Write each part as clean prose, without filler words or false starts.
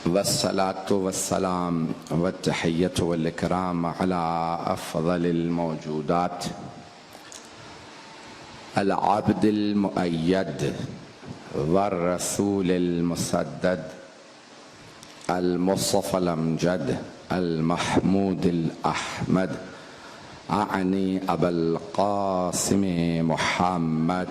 والصلاة والسلام والتحية والإكرام على أفضل الموجودات العبد المؤيد والرسول المسدد المصطفى الأمجد المحمود الأحمد أعني أبا القاسم محمد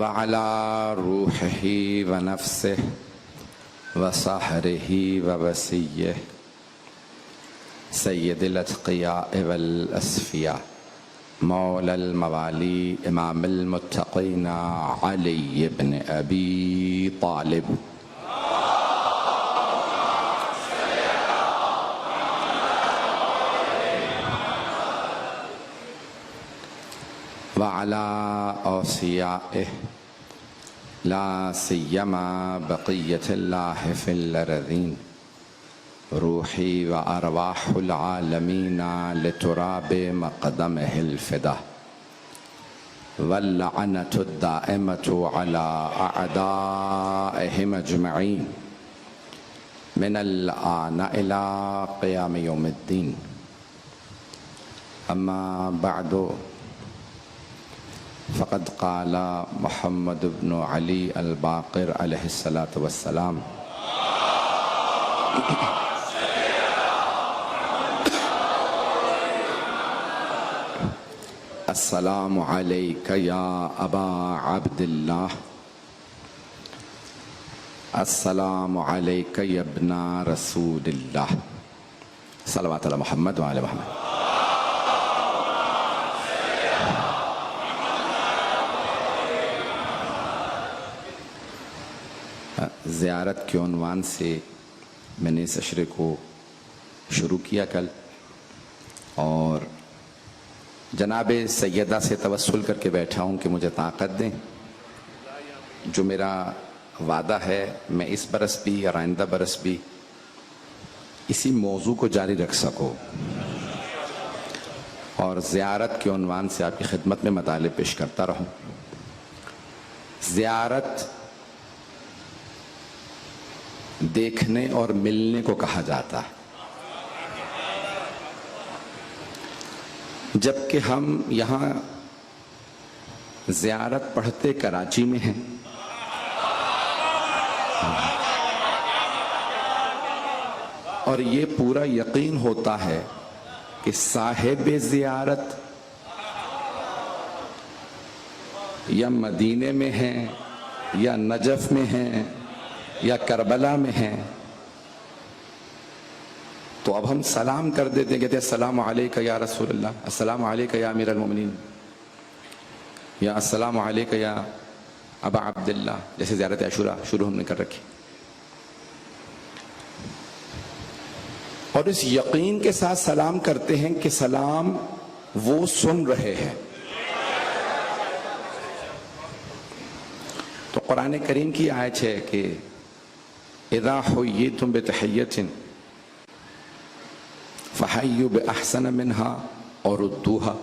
وعلى روحه ونفسه وصهره ووسيه سيد الأتقياء والأصفياء مولى الموالي إمام المتقين علي بن أبي طالب وعلى أوصيائه لا سيما بقية الله في الأرضين روحي وأرواح العالمين لتراب مقدمه الفدا واللعنة الدائمة على أعدائهم أجمعين من الآن إلى قيام يوم الدين. أما بعد فقد قال محمد بن علي الباقر عليه الصلاة والسلام السلام عليك يا أبا عبد الله السلام عليك يا ابن رسول الله صلوات على محمد وعلى محمد. زیارت کے عنوان سے میں نے اس اشرے کو شروع کیا کل اور جناب سیدہ سے توسل کر کے بیٹھا ہوں کہ مجھے طاقت دیں. جو میرا وعدہ ہے میں اس برس بھی اور آئندہ برس بھی اسی موضوع کو جاری رکھ سکوں اور زیارت کے عنوان سے آپ کی خدمت میں مطالب پیش کرتا رہوں. زیارت دیکھنے اور ملنے کو کہا جاتا ہے، جبکہ ہم یہاں زیارت پڑھتے کراچی میں ہیں اور یہ پورا یقین ہوتا ہے کہ صاحب زیارت یا مدینے میں ہیں یا نجف میں ہیں یا کربلا میں ہیں. تو اب ہم سلام کر دیتے ہیں، کہتے ہیں السلام علیکہ یا رسول اللہ، السلام علیکہ یا امیر المومنین، یا السلام علیکہ یا ابا عبداللہ، جیسے زیارت عاشوراء شروع ہم نے کر رکھی. اور اس یقین کے ساتھ سلام کرتے ہیں کہ سلام وہ سن رہے ہیں. تو قرآن کریم کی آیت ہے کہ اذا حییتم بتحیۃ فحیوا باحسن منها اور ردوها.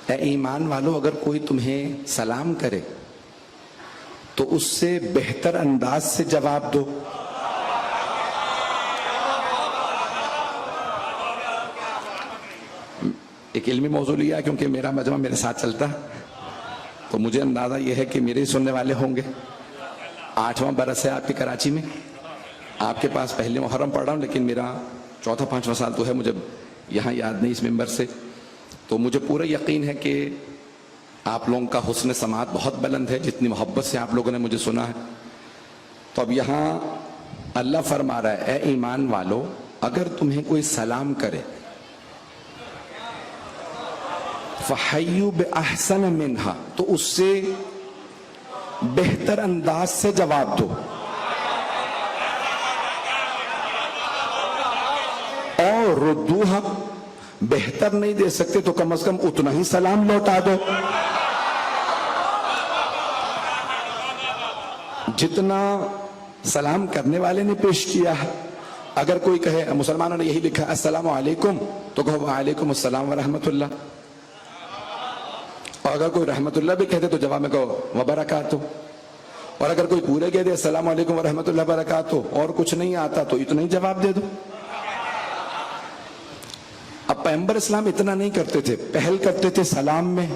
اے ایمان والو، اگر کوئی تمہیں سلام کرے تو اس سے بہتر انداز سے جواب دو. ایک علمی موضوع لیا کیونکہ میرا مجمع میرے ساتھ چلتا تو مجھے اندازہ یہ ہے کہ میرے ہی سننے والے ہوں گے. 8واں برس ہے آپ کے کراچی میں، آپ کے پاس پہلے محرم پڑھ رہا ہوں، لیکن میرا 4واں-5واں سال تو ہے، مجھے یہاں یاد نہیں اس ممبر سے. تو مجھے پورا یقین ہے کہ آپ لوگوں کا حسن سماعت بہت بلند ہے، جتنی محبت سے آپ لوگوں نے مجھے سنا ہے. تو اب یہاں اللہ فرما رہا ہے اے ایمان والو، اگر تمہیں کوئی سلام کرے فحیوا باحسن منہا، تو اس سے بہتر انداز سے جواب دو. اور ردوہا، بہتر نہیں دے سکتے تو کم از کم اتنا ہی سلام لوٹا دو جتنا سلام کرنے والے نے پیش کیا ہے. اگر کوئی کہے, مسلمانوں نے یہی لکھا السلام علیکم, تو کہو وعلیکم السلام ورحمۃ اللہ. اور اگر کوئی رحمت اللہ بھی کہتے تو جواب میں کہو وبرکاتہ. اور اگر کوئی پورے کہہ دے السلام علیکم ورحمۃ اللہ وبرکاتہ اور کچھ نہیں آتا تو اتنا ہی جواب دے دو. اب پیغمبر اسلام اتنا نہیں کرتے تھے, پہل کرتے تھے سلام میں.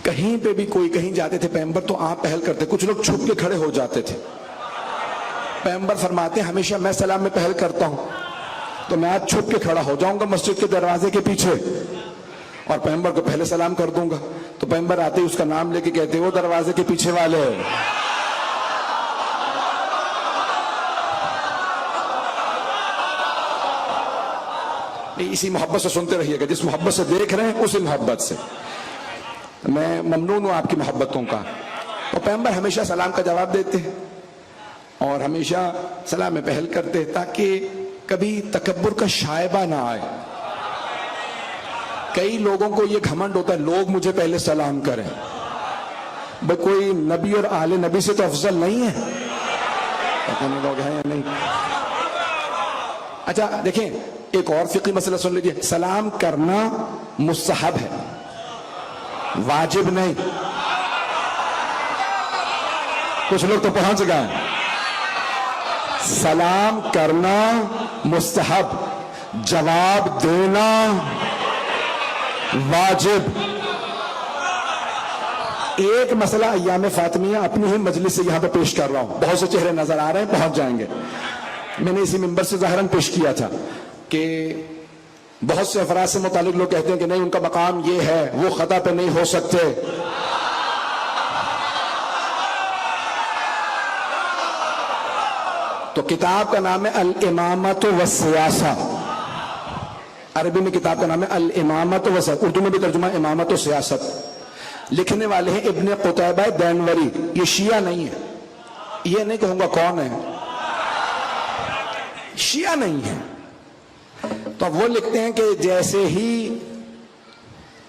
کہیں پہ بھی کوئی کہیں جاتے تھے پیغمبر تو آپ پہل کرتے, کچھ لوگ چھپ کے کھڑے ہو جاتے تھے. پیغمبر فرماتے ہیں ہمیشہ میں سلام میں پہل کرتا ہوں, تو میں آج چھپ کے کھڑا ہو جاؤں گا مسجد کے دروازے کے پیچھے اور پیغمبر کو پہلے سلام کر دوں گا. تو پیغمبر آتے ہی اس کا نام لے کے کہتے وہ دروازے کے پیچھے والے. اسی محبت سے سنتے رہیے گا, جس محبت سے دیکھ رہے ہیں اسی محبت سے. میں ممنون ہوں آپ کی محبتوں کا. تو پیغمبر ہمیشہ سلام کا جواب دیتے ہیں اور ہمیشہ سلام میں پہل کرتے ہیں تاکہ کبھی تکبر کا شائبہ نہ آئے. کئی لوگوں کو یہ گھمنڈ ہوتا ہے لوگ مجھے پہلے سلام کریں. بھئی کوئی نبی اور آل نبی سے تو افضل نہیں ہے, پتہ نہیں لوگ ہیں یا نہیں. اچھا دیکھیں ایک اور فقہی مسئلہ سن لیجئے, سلام کرنا مستحب ہے, واجب نہیں. کچھ لوگ تو پہنچ گئے. سلام کرنا مستحب, جواب دینا واجب. ایک مسئلہ ایام فاطمیہ اپنی ہی مجلس سے یہاں پہ پیش کر رہا ہوں, بہت سے چہرے نظر آ رہے ہیں, پہنچ جائیں گے. میں نے اسی منبر سے ظاہراً پیش کیا تھا کہ بہت سے افراد سے متعلق لوگ کہتے ہیں کہ نہیں ان کا مقام یہ ہے, وہ خطا پہ نہیں ہو سکتے. تو کتاب کا نام ہے الامامۃ والسیاسہ, عربی میں کتاب کا نام ہے الامامۃ والسیاسہ, اردو میں بھی ترجمہ امامت و سیاست. لکھنے والے ہیں ابن قتیبہ دینوری. یہ شیعہ نہیں ہے, یہ نہیں کہوں گا کون ہے, شیعہ نہیں ہے. تو وہ لکھتے ہیں کہ جیسے ہی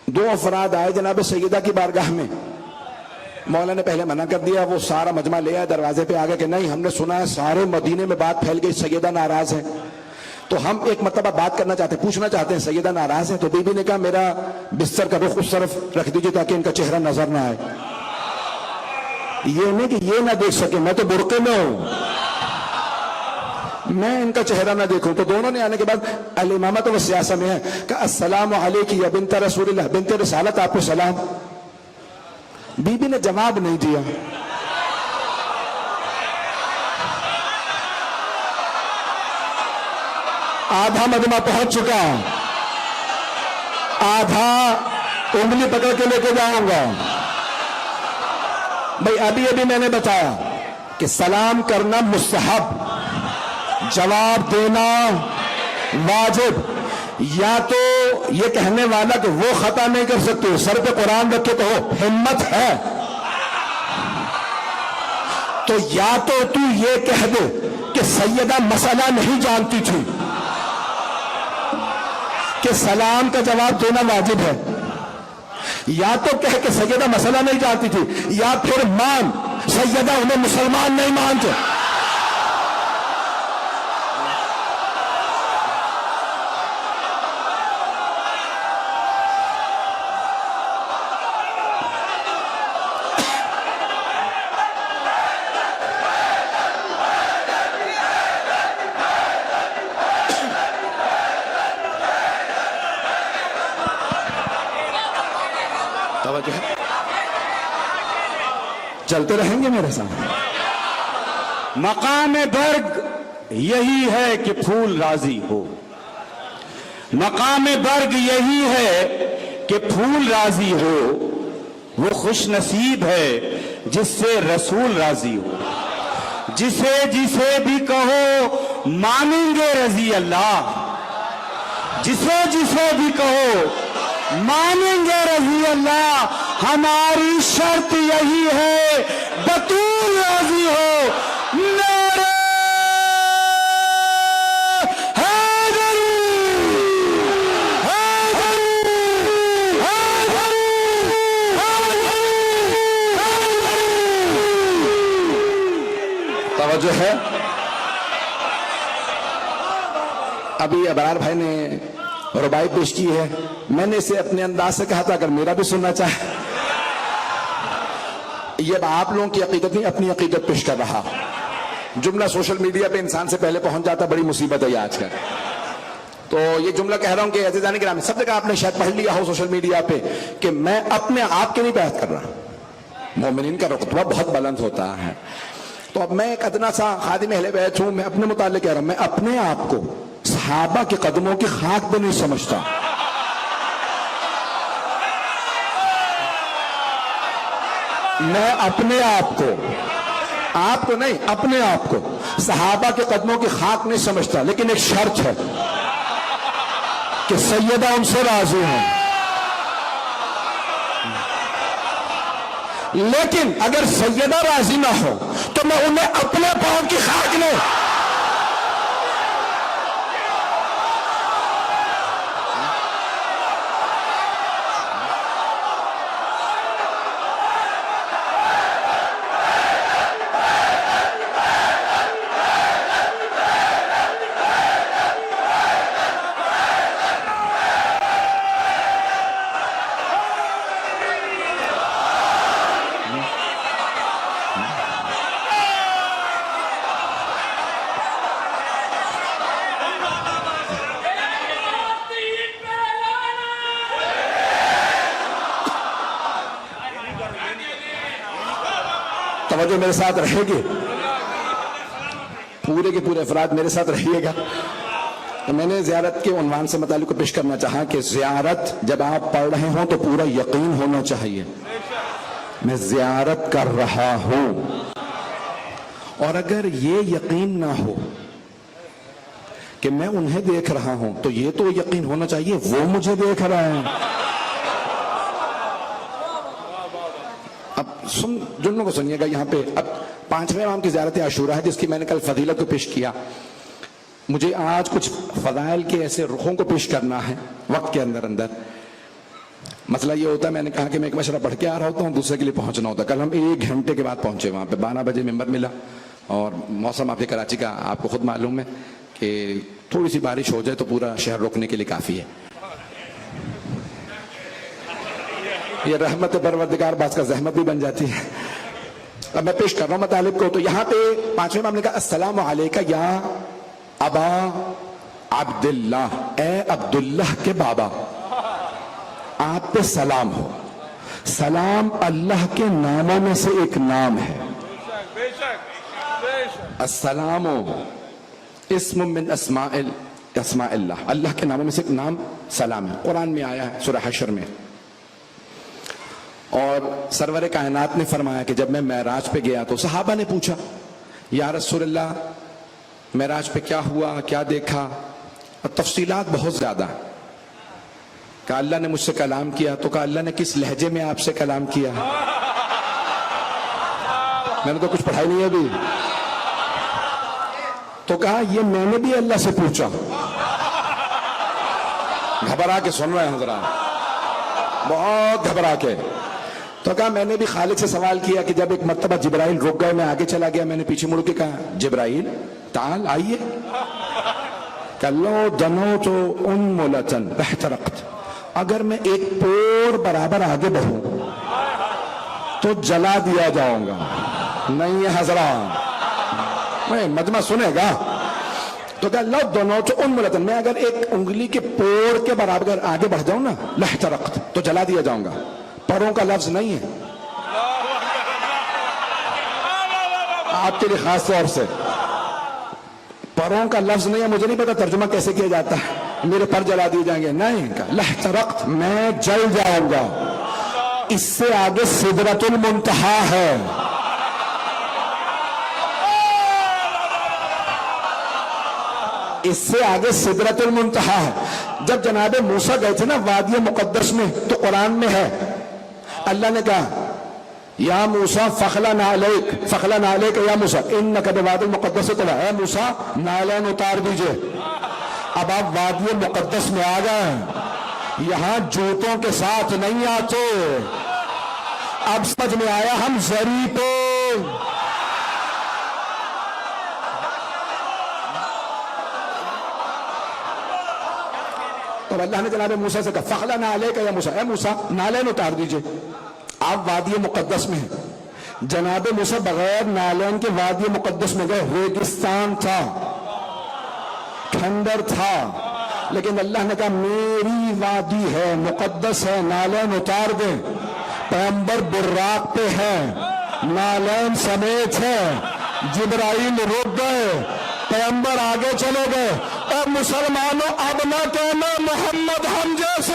دو افراد آئے جناب سیدہ کی بارگاہ میں, مولا نے پہلے منع کر دیا, وہ سارا مجمع لے آئے دروازے پہ آگے کہ نہیں ہم نے سنا ہے سارے مدینے میں بات پھیل گئی, سیدہ ناراض ہیں, تو ہم ایک مرتبہ بات کرنا چاہتے ہیں, پوچھنا چاہتے ہیں سیدہ ناراض ہیں. تو بی بی نے کہا میرا بستر کا رخ اس طرف رکھ دیجئے تاکہ ان کا چہرہ نظر نہ آئے. یہ نہیں کہ یہ نہ دیکھ سکے, میں تو برقعے میں ہوں, میں ان کا چہرہ نہ دیکھوں. تو دونوں نے آنے کے بعد الامامۃ والسیاسہ میں ہے کہ السلام علیکی یا بنت رسول اللہ, بنت رسالت آپ کو سلام. بی بی نے جواب نہیں دیا. آدھا مجمع پہنچ چکا, آدھا انگلی پکڑ کے لے کے جاؤں گا. بھئی ابھی میں نے بتایا کہ سلام کرنا مستحب, جواب دینا واجب. یا تو یہ کہنے والا کہ وہ خطا نہیں کر سکتے, سر پہ قرآن رکھ کے کہو ہمت ہے, تو یا تو یہ کہہ دے کہ سیدہ مسئلہ نہیں جانتی تھی کہ سلام کا جواب دینا واجب ہے, یا تو کہہ کہ سیدہ مسئلہ نہیں جانتی تھی, یا پھر مان سیدہ انہیں مسلمان نہیں مانتے. چلتے رہیں گے میرے ساتھ. مقام برگ یہی ہے کہ پھول راضی ہو, مقام برگ یہی ہے کہ پھول راضی ہو, وہ خوش نصیب ہے جس سے رسول راضی ہو. جسے بھی کہو مانیں گے رضی اللہ, جسے بھی کہو مانیں گے رضی اللہ, ہماری شرط یہی ہے بطول راضی ہو. نعرہ حیدری, حیدری, حیدری, حیدری. جو ہے ابھی ابرار بھائی نے ربائی پیش کی ہے، میں نے اسے اپنے انداز سے کہا تھا اگر میرا بھی سننا چاہے. یہ آپ لوگوں کی عقیدت نہیں، اپنی عقیدت پیش کر رہا. جملہ سوشل میڈیا پہ انسان سے پہلے پہنچ جاتا، بڑی مصیبت ہے یہ آج کل. تو یہ جملہ کہہ رہا ہوں کہ عزیزان کرام، سب جگہ آپ نے شاید پڑھ لیا ہو سوشل میڈیا پہ کہ میں اپنے آپ کی نہیں بحث کر رہا. مومنین کا رتبہ بہت بلند ہوتا ہے. تو اب میں ایک ادنا سا خادم اہل بیت ہوں، میں اپنے متعلق کہہ رہا ہوں، میں اپنے آپ کو صحابہ کے قدموں کی خاک پہ نہیں سمجھتا. میں اپنے آپ کو نہیں، اپنے آپ کو صحابہ کے قدموں کی خاک نہیں سمجھتا، لیکن ایک شرط ہے کہ سیدہ ان سے راضی ہوں. لیکن اگر سیدہ راضی نہ ہو تو میں انہیں اپنے پاؤں کی خاک نہیں. توجہ میرے ساتھ رہے گی، پورے کے پورے افراد میرے ساتھ رہیے گا. تو میں نے زیارت کے عنوان سے متعلق کو پیش کرنا چاہا کہ زیارت جب آپ پڑھ رہے ہوں تو پورا یقین ہونا چاہیے میں زیارت کر رہا ہوں. اور اگر یہ یقین نہ ہو کہ میں انہیں دیکھ رہا ہوں تو یہ تو یقین ہونا چاہیے وہ مجھے دیکھ رہا ہے. اب جملوں کو سنیے گا یہاں پہ. اب 5ویں امام کی زیارت عاشورہ ہے جس کی میں نے کل فضیلت کو پیش کیا. مجھے آج کچھ فضائل کے ایسے رخوں کو پیش کرنا ہے وقت کے اندر. مسئلہ یہ ہوتا ہے، میں نے کہا کہ میں ایک مشورہ پڑھ کے آ رہا ہوتا ہوں، دوسرے کے لیے پہنچنا ہوتا ہے. کل ہم 1 گھنٹے کے بعد پہنچے وہاں پہ، 12 بجے ممبر ملا. اور موسم آپ کے کراچی کا آپ کو خود معلوم ہے کہ تھوڑی سی بارش ہو جائے تو پورا شہر روکنے کے لیے کافی ہے. یہ رحمت پروردگار بعض کا زحمت بھی بن جاتی ہے. اب میں پیش کر رہا ہوں مطالب کو. تو یہاں پہ 5ویں امام نے کہا السلام علیکہ یا ابا عبداللہ، اے عبداللہ کے بابا، آپ پہ سلام ہو. سلام اللہ کے ناموں میں سے ایک نام ہے. السلام اسم من اسماء اللہ، اللہ کے ناموں میں سے ایک نام سلام ہے. قرآن میں آیا ہے سورہ حشر میں. اور سرور کائنات نے فرمایا کہ جب میں معراج پہ گیا تو صحابہ نے پوچھا یا رسول اللہ معراج پہ کیا ہوا، کیا دیکھا، اور تفصیلات بہت زیادہ. کہا اللہ نے مجھ سے کلام کیا. تو کہا اللہ نے کس لہجے میں آپ سے کلام کیا؟ میں نے تو کچھ پڑھائی نہیں ہے ابھی. تو کہا یہ میں نے بھی اللہ سے پوچھا. گھبرا کے سن رہے ہیں حضرات، بہت گھبرا کے. تو کہا میں نے بھی خالق سے سوال کیا کہ جب ایک مرتبہ جبرائیل رک گئے، میں آگے چلا گیا، میں نے پیچھے مڑ کے کہا جبرائیل تعال آئیے. کہ لو دنوت انملتن احترقت، اگر میں ایک پور برابر آگے بڑھوں تو جلا دیا جاؤں گا. نہیں ہے حضرات، میں مجمع سنے گا. تو کہا لو دنوت انملتن، میں اگر ایک انگلی کے پور کے برابر آگے بڑھ جاؤں نا لحترقت، تو جلا دیا جاؤں گا. پروں کا لفظ نہیں ہے، آپ کے لیے خاص طور سے پروں کا لفظ نہیں ہے. مجھے نہیں پتا ترجمہ کیسے کیا جاتا ہے، میرے پر جلا دیے جائیں گے. نہیں، لحترقت، میں جل جاؤں گا. اس سے آگے سدرۃ المنتہا ہے. اس سے آگے سدرۃ المنتہا ہے. جب جناب موسیٰ گئے تھے نا وادی مقدس میں، تو قرآن میں ہے اللہ نے کہا یا موسیٰ فخلع علیک یا موسیٰ انک بوادی المقدس طلع، اے موسیٰ نالین اتار دیجئے. اب آپ وادی مقدس میں آ گئے، یہاں جوتوں کے ساتھ نہیں آتے. اب سمجھ میں آیا ہم زری پہ تو اللہ نے جناب موسیٰ سے کہا فَخْلَعْنَا عَلَيْكَ يَا موسیٰ، اے موسیٰ نالین اتار دیجئے. آپ وادی مقدس میں ہیں. جناب موسیٰ بغیر نالین کے وادی مقدس میں گئے. ریگستان تھا، کھنڈر تھا، لیکن اللہ نے کہا میری وادی ہے، مقدس ہے، نالین اتار دیں. پیغمبر براق پہ ہے، نالین سمیت ہے. جبرائیل رک گئے، پیغمبر آگے چلے گئے. اور مسلمانوں اب نہ کہنا محمد ہم جیسے.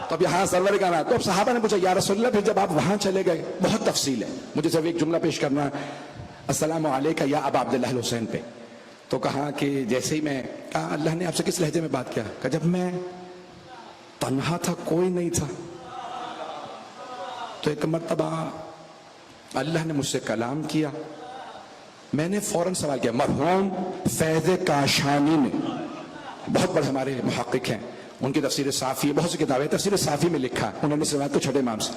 تو اب یہاں سرور کا نا. تو اب صحابہ نے پوچھا یا رسول اللہ، پھر جب آپ وہاں چلے گئے، بہت تفصیل ہے، مجھے صرف ایک جملہ پیش کرنا ہے. السلام علیکم یا ابا عبداللہ الحسین پہ. تو کہا کہ جیسے ہی میں کہا اللہ نے آپ سے کس لہجے میں بات کیا؟ کہ جب میں تنہا تھا، کوئی نہیں تھا، تو ایک مرتبہ اللہ نے مجھ سے کلام کیا. میں نے فوراً سوال کیا. مرحوم فیض کاشانی نے، بہت بڑے ہمارے محقق ہیں، ان کی تفسیر صافی، بہت سی کتابیں تفسیر صافی میں لکھا، انہوں نے سوال کو چھٹے امام سے.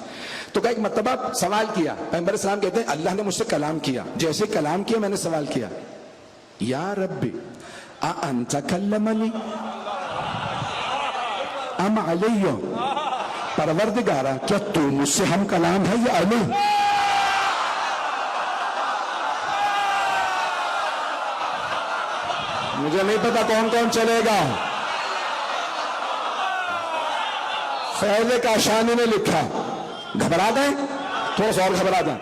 تو کہا ایک مرتبہ سوال کیا. پیغمبر اسلام کہتے ہیں اللہ نے مجھ سے کلام کیا. جیسے کلام کیا میں نے سوال کیا یا ربی انت کلمنی ام علی، پروردگارا کیا تو مجھ سے ہم کلام ہے یا علی؟ مجھے نہیں پتا کون کون چلے گا. فیض کاشانی نے لکھا. گھبرا گئے، تھوڑا سا اور گھبرا جائیں.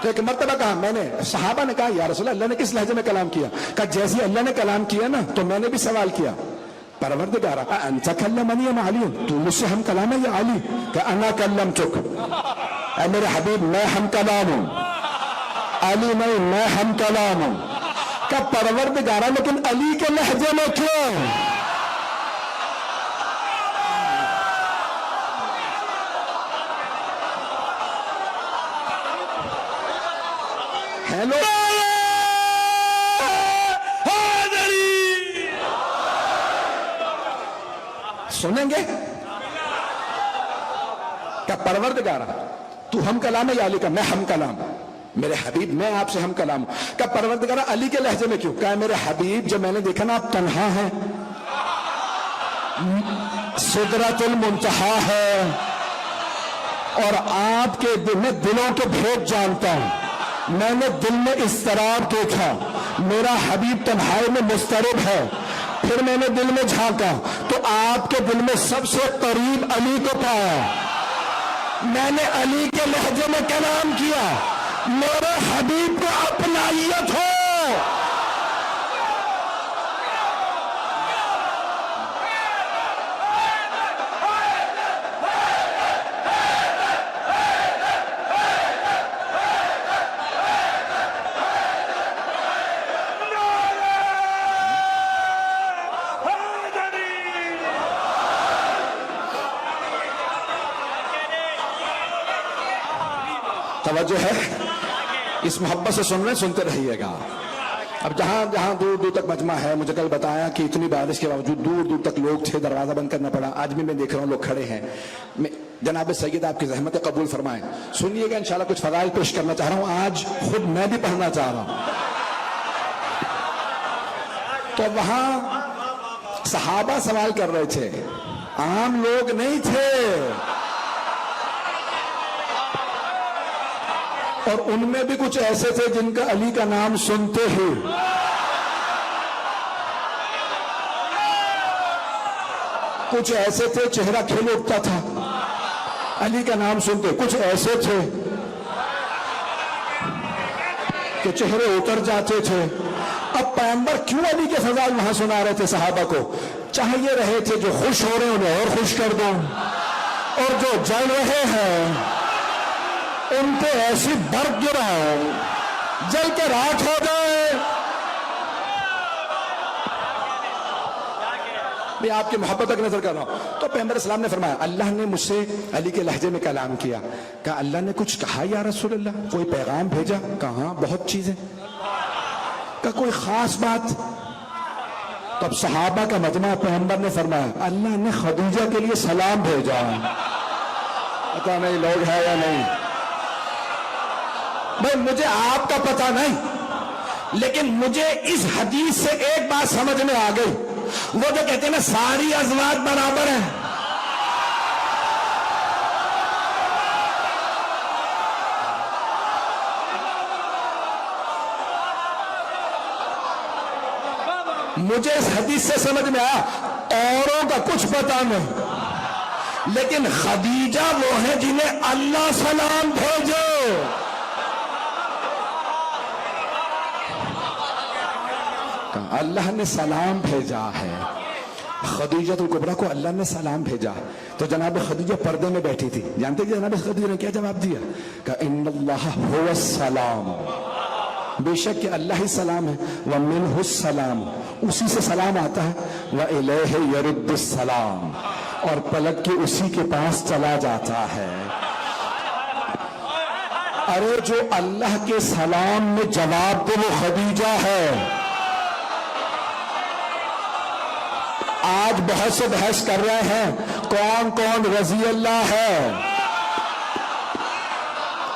تو ایک مرتبہ کہا میں نے، صحابہ نے کہا یا رسول اللہ نے کس لہجے میں کلام کیا؟ کہا جیسے اللہ نے کلام کیا نا تو میں نے بھی سوال کیا پروردگارا انت کلمنی ام علی، تو مجھ سے ہم کلام ہے یا علی؟ کہ انا کلمتک، اے میرے حبیب میں ہم کلام ہوں، علی نہیں، میں ہم کلام ہوں. کہ پروردگارا لیکن علی کے لہجے میں کیوں؟ ہیلو سنیں گے کیا پروردگارا تو ہم کلام ہے یا علی کا؟ میں ہم کلام. میرے حبیب میں آپ سے ہم کلام ہوں. کیا پروردگارا علی کے لہجے میں کیوں؟ کہا میرے حبیب جب میں نے دیکھا نا آپ تنہا ہیں، سدرۃ المنتہا ہے، اور آپ کے دل میں دلوں کے بھید جانتا ہوں. میں نے دل میں اضطراب دیکھا، میرا حبیب تنہائی میں مضطرب ہے. پھر میں نے دل میں جھانکا تو آپ کے دل میں سب سے قریب علی کو پایا. میں نے علی کے لہجے میں کلام کیا. میرے حبیب کو اپنائیت ہو. توجہ ہے، اس محبت سے سن رہے سنتے رہیے گا. اب جہاں جہاں دور دور تک مجمع ہے، مجھے کل بتایا کہ اتنی بارش کے باوجود دور دور تک لوگ تھے، دروازہ بند کرنا پڑا. آج بھی میں دیکھ رہا ہوں لوگ کھڑے ہیں. جناب سید آپ کی زحمت قبول فرمائیں. سنیے گا انشاءاللہ کچھ فضائل پیش کرنا چاہ رہا ہوں، آج خود میں بھی پڑھنا چاہ رہا ہوں. تو وہاں صحابہ سوال کر رہے تھے، عام لوگ نہیں تھے، اور ان میں بھی کچھ ایسے تھے جن کا علی کا نام سنتے ہی کچھ ایسے تھے چہرہ کھل اٹھتا تھا علی کا نام سنتے. کچھ ایسے تھے کہ چہرے اتر جاتے تھے. اب پیغمبر کیوں علی کے فضائل وہاں سنا رہے تھے صحابہ کو؟ چاہیے رہے تھے جو خوش ہو رہے ہیں انہیں اور خوش کر دو، اور جو جل رہے ہیں ان پہ ایسی برف گراؤ جل کے راکھ ہو جائے. میں آپ کی محبت تک نظر کر رہا ہوں. تو پیغمبر اسلام نے فرمایا اللہ نے مجھ سے علی کے لہجے میں کلام کیا. کہا اللہ نے کچھ کہا یا رسول اللہ؟ کوئی پیغام بھیجا؟ کہا بہت چیزیں. کہا کوئی خاص بات؟ تو اب صحابہ کا مجمع، پیغمبر نے فرمایا اللہ نے خدیجہ کے لیے سلام بھیجا. پتا نہیں لوگ ہے یا نہیں بھائی، مجھے آپ کا پتا نہیں، لیکن مجھے اس حدیث سے ایک بات سمجھ میں آ گئی، وہ جو کہتے ہیں نا ساری ازواج برابر ہیں، مجھے اس حدیث سے سمجھ میں آیا اوروں کا کچھ پتا نہیں، لیکن خدیجہ وہ ہے جنہیں اللہ سلام بھیجو۔ اللہ نے سلام بھیجا ہے، خدیجہ الکبریٰ کو اللہ نے سلام بھیجا۔ تو جناب خدیجہ پردے میں بیٹھی تھی، جانتے ہیں جناب خدیجہ نے کیا جواب دیا؟ کہ ان اللہ هو السلام، بے شک کہ اللہ ہی سلام ہے، ومنہ السلام، اسی سے سلام آتا ہے، وإلیہ یرد السلام، اور پلٹ کے اسی کے پاس چلا جاتا ہے۔ ارے جو اللہ کے سلام میں جواب دے وہ خدیجہ ہے۔ آج بہت سے بحث کر رہے ہیں کون کون رضی اللہ ہے،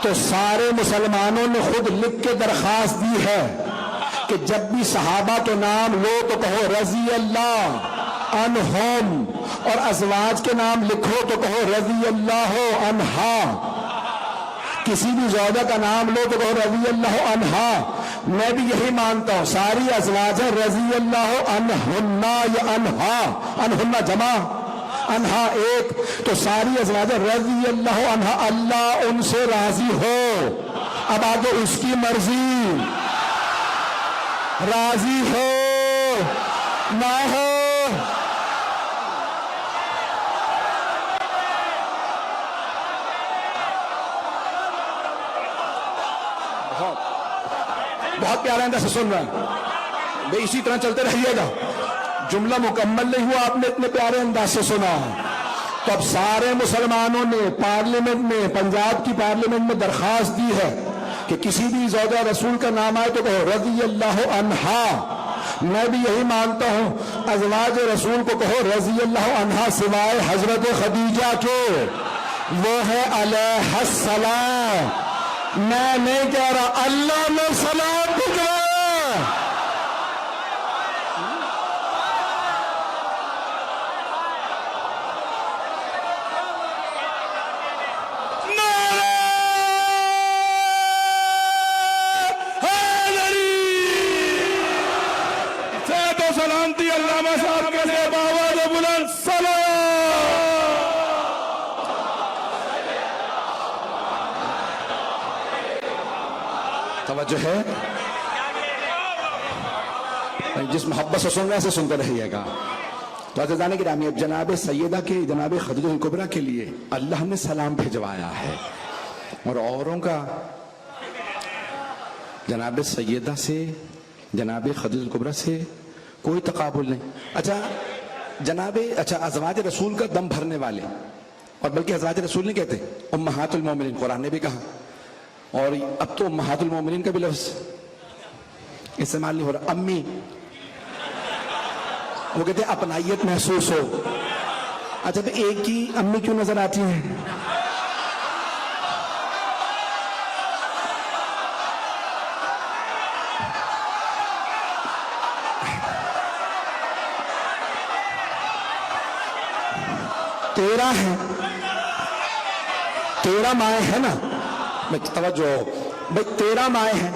تو سارے مسلمانوں نے خود لکھ کے درخواست دی ہے کہ جب بھی صحابہ کے نام لو تو کہو رضی اللہ عنہم، اور ازواج کے نام لکھو تو کہو رضی اللہ عنہا، کسی بھی زوجہ کا نام لو تو کہو رضی اللہ عنہا۔ میں بھی یہی مانتا ہوں، ساری ازواج رضی اللہ عنہن یا عنہا، عنہن جمع، عنہا ایک، تو ساری ازواج رضی اللہ عنہا، اللہ ان سے راضی ہو۔ اب آگے اس کی مرضی، راضی ہو نہ ہو۔ بہت پیارا انداز سے سن رہے ہیں بھائی، اسی طرح چلتے رہیے گا، جملہ مکمل نہیں ہوا، آپ نے اتنے پیارے انداز سے سنا۔ تو اب سارے مسلمانوں نے پارلیمنٹ میں، پنجاب کی پارلیمنٹ میں درخواست دی ہے کہ کسی بھی زوجہ رسول کا نام آئے تو کہو رضی اللہ عنہا۔ میں بھی یہی مانتا ہوں، ازواج رسول کو کہو رضی اللہ عنہا، سوائے حضرت خدیجہ کے، وہ ہے علیہ السلام۔ میں نہیں کہہ رہا، اللہ نے سلام بھجوایا۔ سلامتی علامہ صاحب کے لیے باواد بلند سلام۔ توجہ ہے، جس محبت سے سن رہے ہیں اسے سنتے رہیے گا۔ تو عزیزان گرامی، اب جناب سیدہ کے، جناب خدیجہ الکبریٰ کے لیے اللہ نے سلام بھیجوایا ہے، اور اوروں کا جناب سیدہ سے، جناب خدیجہ الکبریٰ سے کوئی تقابل نہیں۔ اچھا ازواج رسول کا دم بھرنے والے، اور بلکہ ازواج رسول نہیں کہتے، امہات المومنین، قرآن نے بھی کہا، اور اب تو امہات المومنین کا بھی لفظ استعمال نہیں ہو رہا، امی، وہ کہتے ہیں اپنائیت محسوس ہو۔ اچھا تو ایک ہی امی کیوں نظر آتی ہیں؟ تیرہ ہے، تیرہ مائیں ہیں نا، توجہ بھائی، 13 مائیں ہیں،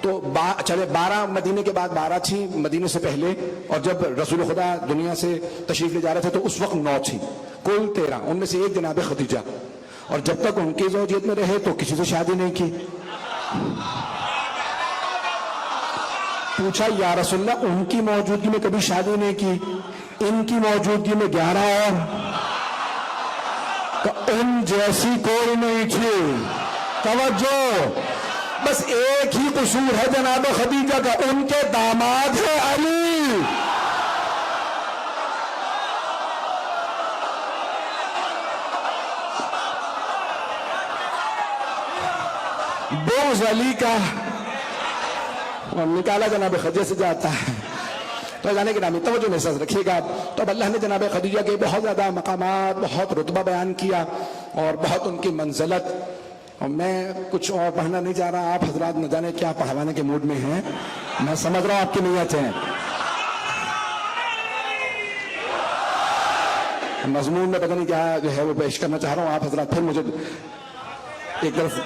تو چلے 12 مدینے کے بعد 12 تھی مدینے سے پہلے، اور جب رسول خدا دنیا سے تشریف لے جا رہے تھے تو اس وقت 9 تھی، کل 13، ان میں سے ایک جناب خدیجہ، اور جب تک ان کی زوجیت میں رہے تو کسی سے شادی نہیں کی۔ پوچھا یا رسول اللہ، ان کی موجودگی میں کبھی شادی نہیں کی، ان کی موجودگی میں 11 اور، ان جیسی کوئی نہیں تھی۔ توجہ، بس ایک ہی قصور ہے جناب خدیجہ کا، ان کے داماد ہے علی۔ بغض علی کا نکالا جناب خدیجہ سے جاتا ہے، تو جانے کے نام توجہ میں ساتھ رکھیے گا. تو اب اللہ نے جناب خدیجہ کے بہت زیادہ مقامات، بہت رتبہ بیان کیا اور بہت ان کی منزلت. اور میں کچھ اور پڑھنا نہیں چاہ رہا، آپ حضرات نہ جانے کیا پڑھوانے کے موڈ میں ہیں، میں سمجھ رہا ہوں آپ کی نیت ہے. مضمون میں پتہ نہیں کیا جو ہے وہ پیش کرنا چاہ رہا ہوں، آپ حضرات پھر مجھے ایک طرف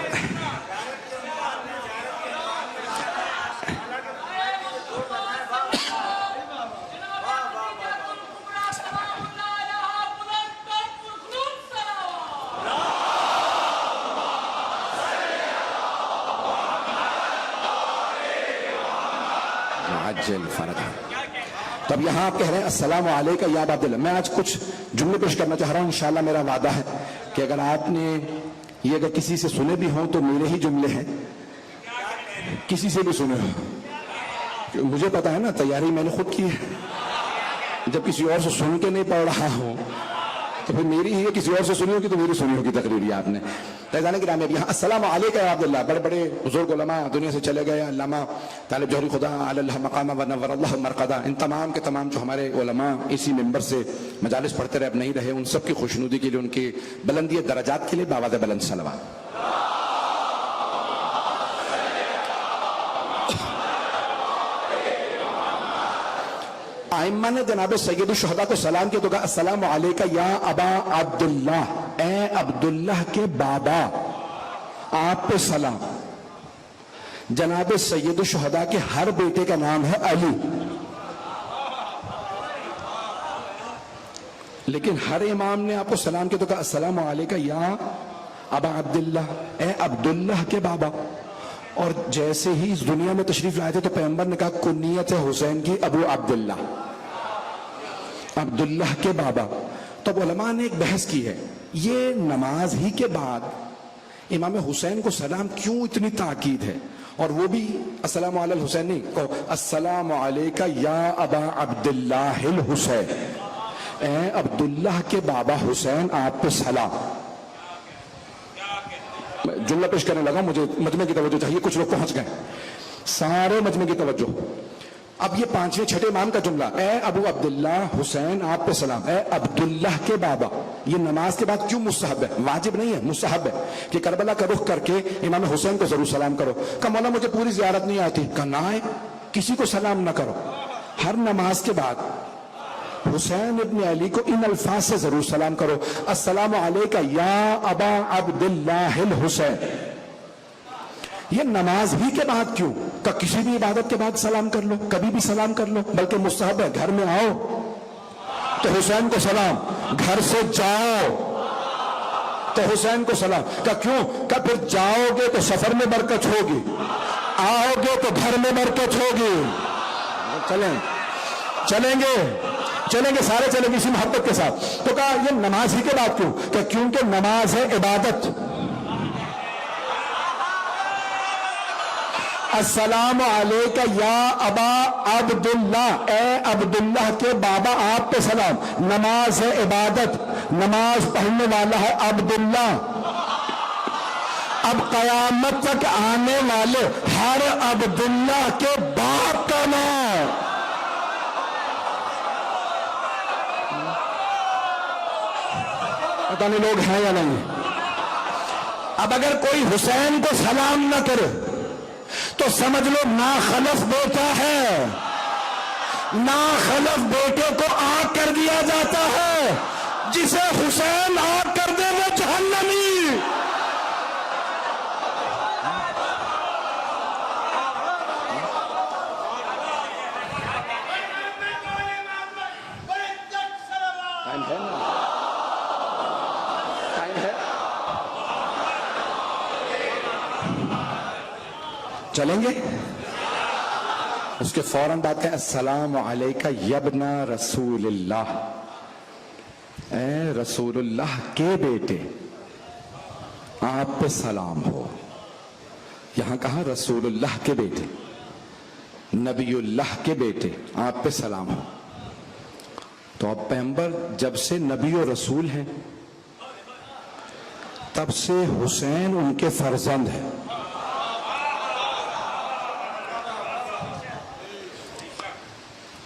تو اب یہاں آپ کہہ رہے ہیں السلام علیکم یا ابا عبداللہ. میں آج کچھ جملے پیش کرنا چاہ رہا ہوں، انشاءاللہ میرا وعدہ ہے کہ اگر آپ نے یہ اگر کسی سے سنے بھی ہوں تو میرے ہی جملے ہیں، کسی سے بھی سنے ہوں. مجھے پتا ہے نا، تیاری میں نے خود کی ہے. جب کسی اور سے سن کے نہیں پڑھ رہا ہوں تو پھر میری ہی ہے، کسی اور سے سنی ہوگی تو میری سنی ہوگی تقریر آپ نے. فیضان کرام اب یہاں السلام علیکم یا عبداللہ. بڑے بڑے بزرگ علماء دنیا سے چلے گئے، علامہ طالب جوہری خدا علی اللہ مقامہ و نور اللہ مرقدہ، ان تمام کے تمام جو ہمارے علماء اسی ممبر سے مجالس پڑھتے رہے اب نہیں رہے، ان سب کی خوشنودی کے لیے، ان کی بلندی درجات کے لیے باواد بلند صلوات. ائمہ نے جناب سید الشہداء کو سلام کیا تو کہا السلام علیکم یا ابا عبداللہ، اے عبداللہ کے بابا، آپ پہ سلام. جناب سید الشہداء کے ہر بیٹے کا نام ہے علی، لیکن ہر امام نے آپ کو سلام کیا تو کہا السلام علیکم یا ابا عبداللہ، اے عبداللہ کے بابا. اور جیسے ہی اس دنیا میں تشریف لائے تھے تو پیغمبر نے کہا کنیت حسین کی ابو عبداللہ، عبداللہ کے بابا. تو علماء نے ایک بحث کی ہے، یہ نماز ہی کے بعد امام حسین کو سلام کیوں اتنی تاکید ہے، اور وہ بھی السلام علی الحسین نہیں، کہو السلام علیکہ یا ابا عبداللہ الحسین، اے عبداللہ کے بابا حسین آپ پہ سلام. جملہ پیش کرنے لگا، مجھے مجمع کی توجہ چاہیے، کچھ لوگ پہنچ گئے، سارے مجمع کی توجہ. اب یہ پانچویں چھٹے امام کا جملہ، اے ابو عبداللہ حسین آپ پہ سلام، اے عبداللہ کے بابا. یہ نماز کے بعد کیوں مستحب ہے؟ واجب نہیں ہے، مستحب ہے کہ کربلا کا رخ کر کے امام حسین کو ضرور سلام کرو. کہ مولا مجھے پوری زیارت نہیں آتی، کہ نہ آئے، کسی کو سلام نہ کرو. ہر نماز کے بعد حسین ابن علی کو ان الفاظ سے ضرور سلام کرو، السلام علیکم یا ابا عبداللہ الحسین. یہ نماز ہی کے بعد کیوں؟ کہ کسی بھی عبادت کے بعد سلام کر لو، کبھی بھی سلام کر لو، بلکہ مستحب ہے. گھر میں آؤ تو حسین کو سلام، گھر سے جاؤ تو حسین کو سلام. کہ کیوں؟ کہ پھر جاؤ گے تو سفر میں برکت ہوگی، آؤ گے تو گھر میں برکت ہوگی. چلیں گے سارے چلیں گے اسی محبت کے ساتھ. تو کہا یہ نماز ہی کے بعد کیوں؟ کہ کیونکہ نماز ہے عبادت. السلام علیکم یا ابا عبداللہ، اے عبداللہ کے بابا آپ پہ سلام. نماز ہے عبادت، نماز پڑھنے والا ہے عبداللہ. اب قیامت تک آنے والے ہر عبداللہ کے باپ کا نام. پتہ نہیں لوگ ہیں یا نہیں. اب اگر کوئی حسین کو سلام نہ کرے تو سمجھ لو ناخلف بیٹا ہے. ناخلف بیٹے کو آگ کر دیا جاتا ہے، جسے حسین آگ کر دے وہ جہنمی. چلیں گے اس کے فوراً بات کہیں السلام علیکم یبن رسول اللہ، اے رسول اللہ کے بیٹے آپ پہ سلام ہو. یہاں کہا رسول اللہ کے بیٹے، نبی اللہ کے بیٹے آپ پہ سلام ہو. تو اب پیغمبر جب سے نبی و رسول ہیں تب سے حسین ان کے فرزند ہیں.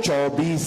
24